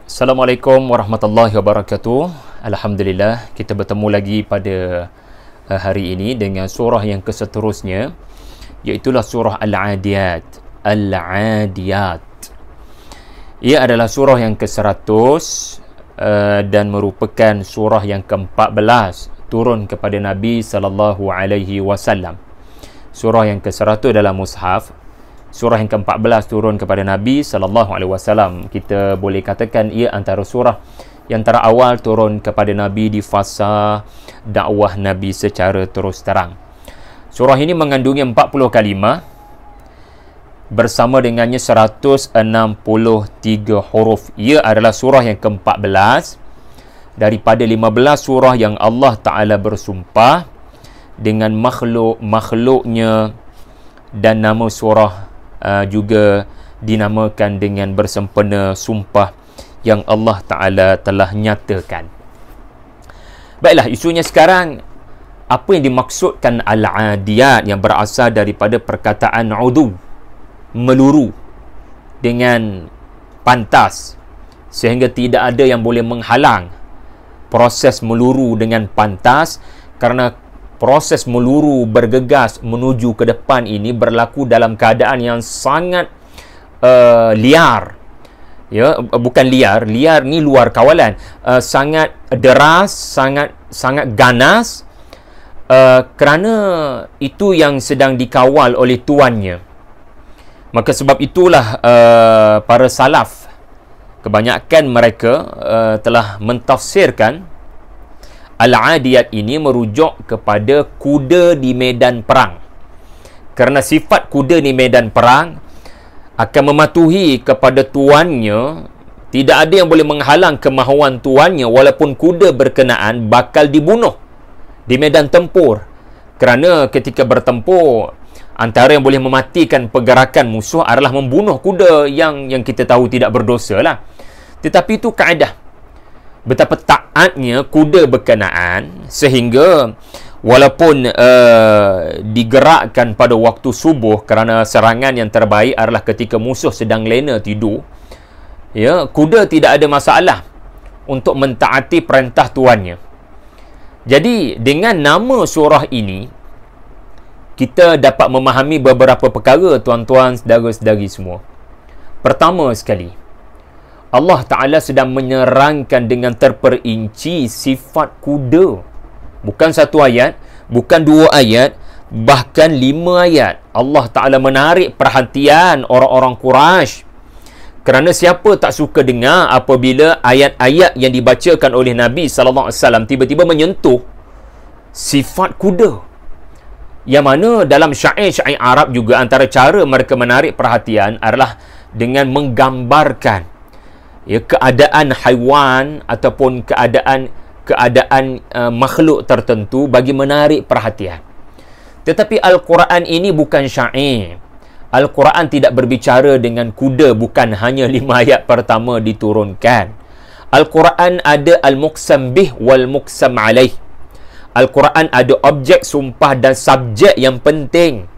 Assalamualaikum warahmatullahi wabarakatuh. Alhamdulillah, kita bertemu lagi pada hari ini dengan surah yang keseterusnya, iaitulah surah Al-Adiyat. Al-Adiyat. Ia adalah surah yang ke-100 dan merupakan surah yang ke-14 turun kepada Nabi sallallahu alaihi wasallam. Surah yang ke-100 dalam mushaf, surah yang ke-14 turun kepada Nabi sallallahu alaihi wasallam. Kita boleh katakan ia antara surah yang terawal turun kepada Nabi di fasa dakwah Nabi secara terus terang. Surah ini mengandungi 40 kalimah bersama dengannya 163 huruf. Ia adalah surah yang ke-14 daripada 15 surah yang Allah Ta'ala bersumpah dengan makhluknya, dan nama surah juga dinamakan dengan bersempena sumpah yang Allah Ta'ala telah nyatakan. Baiklah, isunya sekarang, apa yang dimaksudkan Al-Adiyat yang berasal daripada perkataan udu, meluru dengan pantas, sehingga tidak ada yang boleh menghalang proses meluru dengan pantas, kerana proses meluru bergegas menuju ke depan ini berlaku dalam keadaan yang sangat liar. Ya, bukan liar ni luar kawalan, sangat deras, sangat ganas, kerana itu yang sedang dikawal oleh tuannya. Maka sebab itulah para salaf, kebanyakan mereka telah mentafsirkan Al-Adiyat ini merujuk kepada kuda di medan perang. Kerana sifat kuda di medan perang akan mematuhi kepada tuannya, tidak ada yang boleh menghalang kemahuan tuannya, walaupun kuda berkenaan bakal dibunuh di medan tempur. Kerana ketika bertempur, antara yang boleh mematikan pergerakan musuh adalah membunuh kuda yang kita tahu tidak berdosa lah. Tetapi itu kaedah. Betapa taatnya kuda berkenaan, sehingga walaupun digerakkan pada waktu subuh, kerana serangan yang terbaik adalah ketika musuh sedang lena tidur, ya, kuda tidak ada masalah untuk mentaati perintah tuannya. Jadi dengan nama surah ini, kita dapat memahami beberapa perkara, tuan-tuan, saudara-saudari semua. Pertama sekali, Allah Ta'ala sedang menerangkan dengan terperinci sifat kuda. Bukan satu ayat, bukan dua ayat, bahkan 5 ayat. Allah Ta'ala menarik perhatian orang-orang Quraisy. Kerana siapa tak suka dengar apabila ayat-ayat yang dibacakan oleh Nabi SAW tiba-tiba menyentuh sifat kuda. Yang mana dalam syair-syair Arab juga, antara cara mereka menarik perhatian adalah dengan menggambarkan keadaan haiwan ataupun keadaan makhluk tertentu bagi menarik perhatian. Tetapi Al-Quran ini bukan syair. Al-Quran tidak berbicara dengan kuda, bukan hanya 5 ayat pertama diturunkan. Al-Quran ada al-muqsam bih wal-muqsam alaih. Al-Quran ada objek sumpah dan subjek yang penting.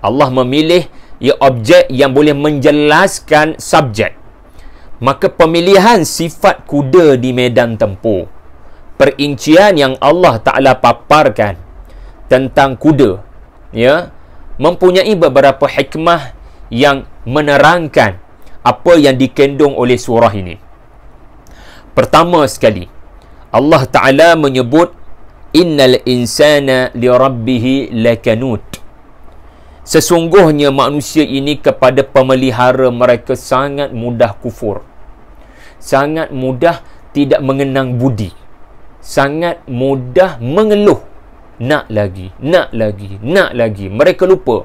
Allah memilih objek yang boleh menjelaskan subjek. Maka pemilihan sifat kuda di medan tempur, perincian yang Allah Ta'ala paparkan tentang kuda, ya, mempunyai beberapa hikmah yang menerangkan apa yang dikandung oleh surah ini. Pertama sekali, Allah Ta'ala menyebut innal insana li rabbihi lakanut. Sesungguhnya manusia ini kepada pemelihara mereka sangat mudah kufur, sangat mudah tidak mengenang budi, sangat mudah mengeluh, nak lagi. Mereka lupa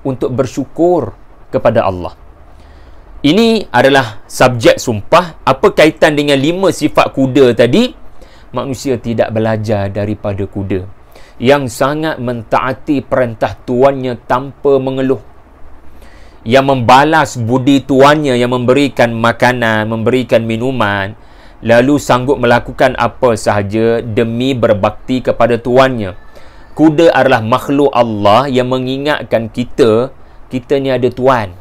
untuk bersyukur kepada Allah. Ini adalah subjek sumpah. Apa kaitan dengan 5 sifat kuda tadi? Manusia tidak belajar daripada kuda yang sangat mentaati perintah tuannya tanpa mengeluh, yang membalas budi tuannya yang memberikan makanan, memberikan minuman, lalu sanggup melakukan apa sahaja demi berbakti kepada tuannya. Kuda adalah makhluk Allah yang mengingatkan kita ni ada tuan.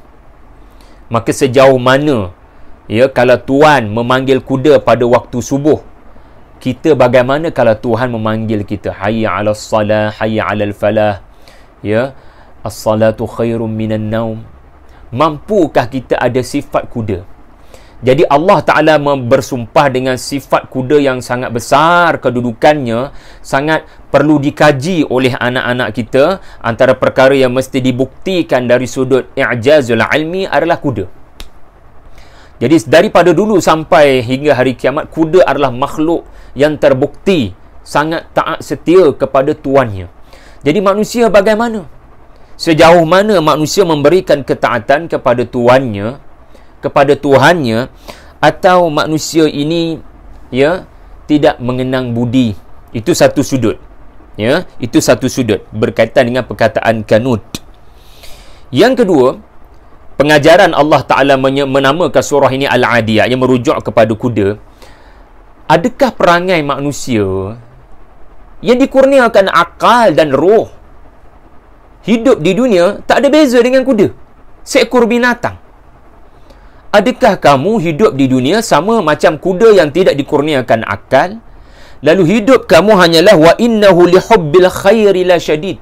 Maka sejauh mana Ya, kalau Tuhan memanggil kuda pada waktu subuh, kita bagaimana kalau Tuhan memanggil kita? Hayya 'alas salah, hayya 'alal falah. Ya, as-salatu khairum minan naum. Mampukah kita ada sifat kuda? Jadi Allah Ta'ala bersumpah dengan sifat kuda yang sangat besar kedudukannya, sangat perlu dikaji oleh anak-anak kita. Antara perkara yang mesti dibuktikan dari sudut i'jazul ilmi adalah kuda. Jadi daripada dulu sampai hingga hari kiamat, kuda adalah makhluk yang terbukti sangat taat setia kepada tuannya. Jadi manusia bagaimana? Sejauh mana manusia memberikan ketaatan kepada tuannya, kepada Tuhannya, atau manusia ini ya tidak mengenang budi. Itu satu sudut. Ya, itu satu sudut berkaitan dengan perkataan kanut. Yang kedua, pengajaran Allah Ta'ala menamakan surah ini Al-Adiyat yang merujuk kepada kuda. Adakah perangai manusia yang dikurniakan akal dan roh hidup di dunia tak ada beza dengan kuda, seekor binatang? Adakah kamu hidup di dunia sama macam kuda yang tidak dikurniakan akal? Lalu hidup kamu hanyalah wa innahu lihubbil khairi la syadid.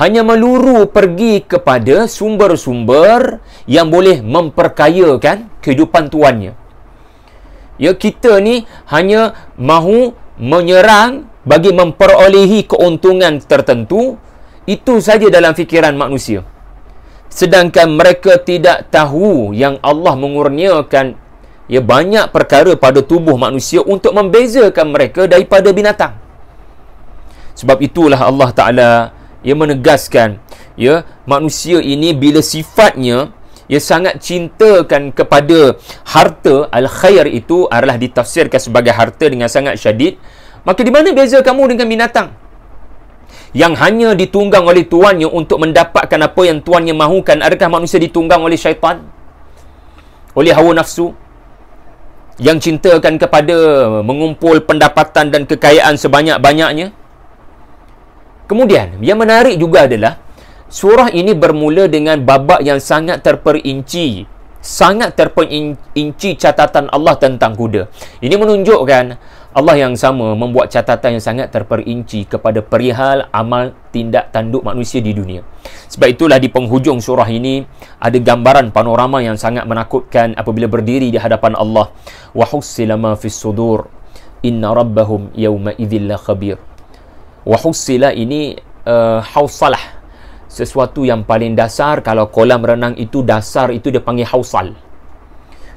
Hanya meluru pergi kepada sumber-sumber yang boleh memperkayakan kehidupan tuannya. Ya, kita ni hanya mahu menyerang bagi memperolehi keuntungan tertentu. Itu saja dalam fikiran manusia. Sedangkan mereka tidak tahu yang Allah mengurniakan ya banyak perkara pada tubuh manusia untuk membezakan mereka daripada binatang. Sebab itulah Allah Ta'ala ya menegaskan ya manusia ini bila sifatnya ya sangat cintakan kepada harta, al-khair itu adalah ditafsirkan sebagai harta dengan sangat syadid. Maka di mana beza kamu dengan binatang yang hanya ditunggang oleh tuannya untuk mendapatkan apa yang tuannya mahukan? Adakah manusia ditunggang oleh syaitan, oleh hawa nafsu, yang cintakan kepada mengumpul pendapatan dan kekayaan sebanyak-banyaknya? Kemudian yang menarik juga adalah surah ini bermula dengan babak yang sangat terperinci, catatan Allah tentang kuda. Ini menunjukkan Allah yang sama membuat catatan yang sangat terperinci kepada perihal amal tindak tanduk manusia di dunia. Sebab itulah di penghujung surah ini ada gambaran panorama yang sangat menakutkan apabila berdiri di hadapan Allah. Wa hussila ma fis sudur inna rabbahum yawma idzil la khabir. Wa hussila ini hausalah, sesuatu yang paling dasar. Kalau kolam renang itu dasar, itu dia panggil hausal.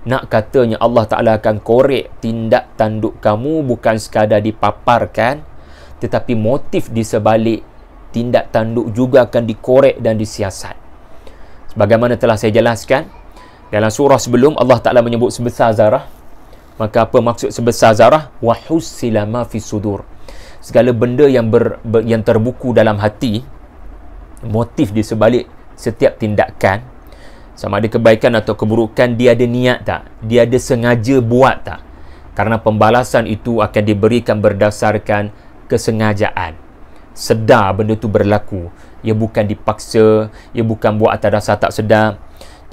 Nak katanya Allah Ta'ala akan korek tindak tanduk kamu, bukan sekadar dipaparkan, tetapi motif di sebalik tindak tanduk juga akan dikorek dan disiasat. Sebagaimana telah saya jelaskan dalam surah sebelum, Allah Ta'ala menyebut sebesar zarah. Maka apa maksud sebesar zarah? Wa hussila ma fi sudur. Segala benda yang terbuku dalam hati, motif di sebalik setiap tindakan, sama ada kebaikan atau keburukan, dia ada niat tak? Dia ada sengaja buat tak? Karena pembalasan itu akan diberikan berdasarkan kesengajaan. Sedar benda itu berlaku. Ia bukan dipaksa, ia bukan buat atas dasar tak sedar.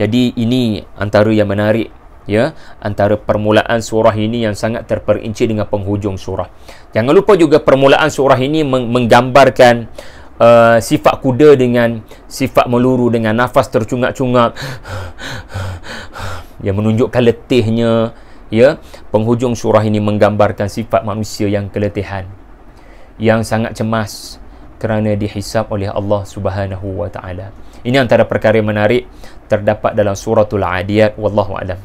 Jadi ini antara yang menarik, ya, antara permulaan surah ini yang sangat terperinci dengan penghujung surah. Jangan lupa juga permulaan surah ini menggambarkan sifat kuda dengan sifat meluru dengan nafas tercungap-cungap yang menunjukkan letihnya. Ya, penghujung surah ini menggambarkan sifat manusia yang keletihan, yang sangat cemas kerana dihisab oleh Allah Subhanahu wa taala. Ini antara perkara yang menarik terdapat dalam suratul Adiyat. Wallahu a'lam.